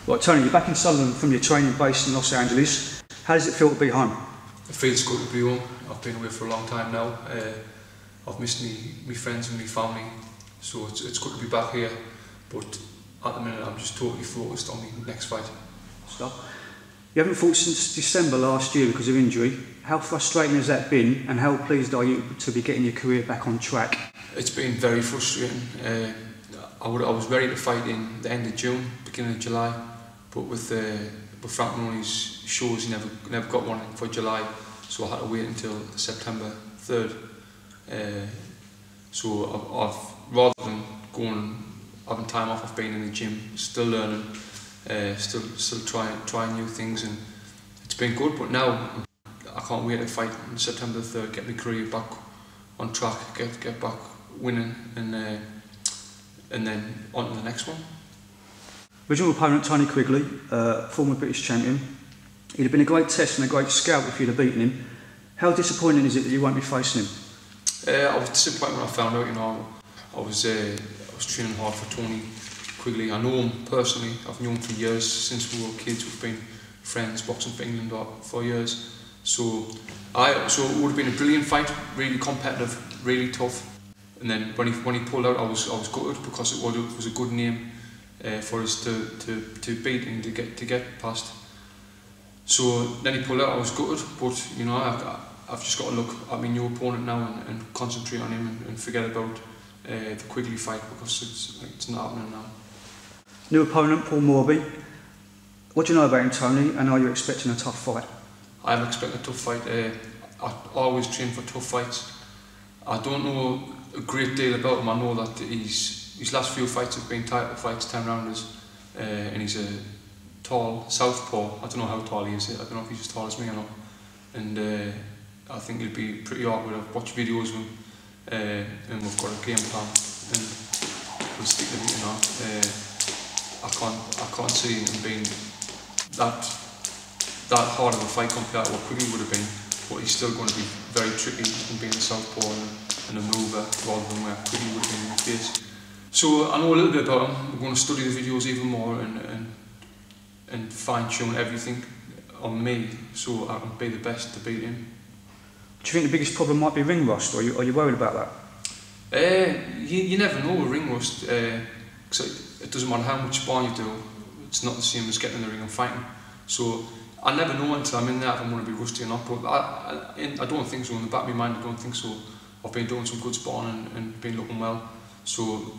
Right, Tony, you're back in Sunderland from your training base in Los Angeles. How does it feel to be home? It feels good to be home. I've been away for a long time now. I've missed me friends and my family, so it's good to be back here. But at the minute, I'm just totally focused on the next fight. Stop. You haven't fought since December last year because of injury. How frustrating has that been, and how pleased are you to be getting your career back on track? It's been very frustrating. I was ready to fight in the end of June, beginning of July, but with Frank Ronnie's shows, he never got one for July, so I had to wait until September 3rd. So I've rather than going having time off, I've been in the gym, still learning, still trying new things, and it's been good. But now I can't wait to fight on September 3rd, get my career back on track, get back winning, and then on to the next one. Original opponent Tony Quigley, former British champion. He'd have been a great test and a great scout if you'd have beaten him. How disappointing is it that you won't be facing him? I was disappointed when I found out. You know, I was training hard for Tony Quigley. I know him personally. I've known him for years, since we were kids. We've been friends, boxing for England for years. So it would have been a brilliant fight, really competitive, really tough. And then when he pulled out, I was gutted, because it was a good name for us to beat and to get past. So then he pulled out, I was gutted, but you know, I've just got to look at my new opponent now and concentrate on him and forget about the Quigley fight, because it's not happening now. New opponent Paul Morby. What do you know about him, Tony, and are you expecting a tough fight? I'm expecting a tough fight. I always train for tough fights. I don't know a great deal about him. I know that his last few fights have been title fights, 10 rounders, and he's a tall southpaw. I don't know how tall he is. I don't know if he's as tall as me or not. And I think it'll be pretty awkward. I've watched videos of him, and we've got a game plan, and we'll stick to it. You know, I can't see him being that hard of a fight compared to what Quigley would have been. But he's still going to be very tricky in being a southpaw and a mover, rather than where Quigley would have been in the face. So I know a little bit about him. I'm going to study the videos even more and fine-tune everything on me, so I can be the best to beat him. Do you think the biggest problem might be ring rust, or are you worried about that? You never know with ring rust, because it doesn't matter how much sparring you do, it's not the same as getting in the ring and fighting. So I never know until I'm in there if I'm going to be rusty or not, but I don't think so. In the back of my mind, I don't think so. I've been doing some good sparring and been looking well, so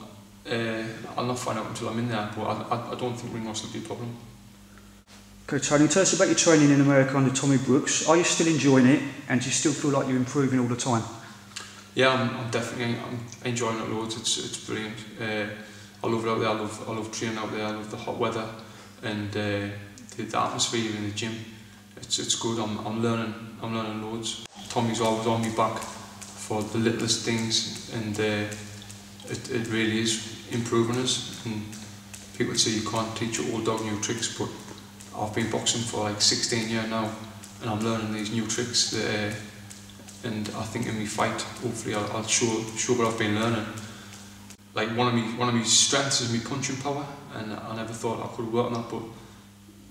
I'll not find out until I'm in there, but I don't think ring rust will be a problem. Okay, Tony, tell us about your training in America under Tommy Brooks. Are you still enjoying it, and do you still feel like you're improving all the time? Yeah, I'm definitely enjoying it loads. It's brilliant. I love it out there. I love training out there. I love the hot weather and the atmosphere in the gym. It's good. I'm learning loads. Tommy's always on me back for the littlest things, and it really is improving us. And people say you can't teach your old dog new tricks, but I've been boxing for like 16 years now, and I'm learning these new tricks. And I think in my fight, hopefully, I'll show what I've been learning. Like one of my strengths is my punching power, and I never thought I could work on that, but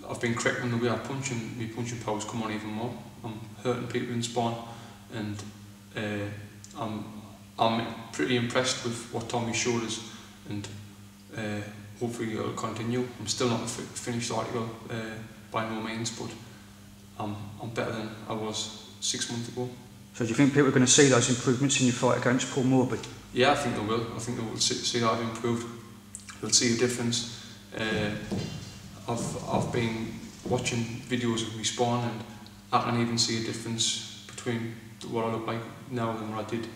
I've been correcting the way I punch, and my punching power's come on even more. I'm hurting people in sparring, and I'm pretty impressed with what Tommy showed us, and hopefully it'll continue. I'm still not a finished article by no means, but I'm better than I was 6 months ago. So do you think people are going to see those improvements in your fight against Paul Morby? Yeah, I think they will. I think they will see that I've improved. They'll see a difference. I've been watching videos of me sparring, and I can even see a difference between what I look like now than what I did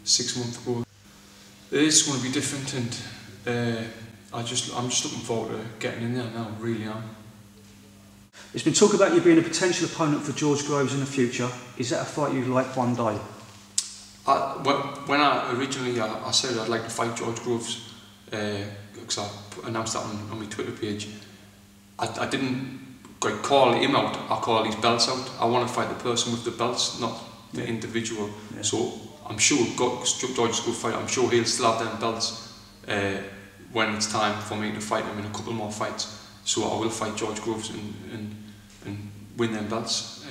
6 months ago. It is going to be different, and I'm just looking forward to getting in there now. I really am. There's been talk about you being a potential opponent for George Groves in the future. Is that a fight you'd like one day? When I originally said I'd like to fight George Groves, because I announced that on my Twitter page, I didn't call him out, I called his belts out. I want to fight the person with the belts, not the individual. Yeah. So I'm sure George is a good fighter. I'm sure he'll still have them belts when it's time for me to fight him in a couple more fights. So I will fight George Groves and win them belts.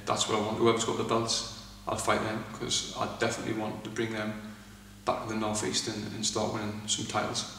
That's what I want. Whoever's got the belts, I'll fight them, because I definitely want to bring them back to the North East and start winning some titles.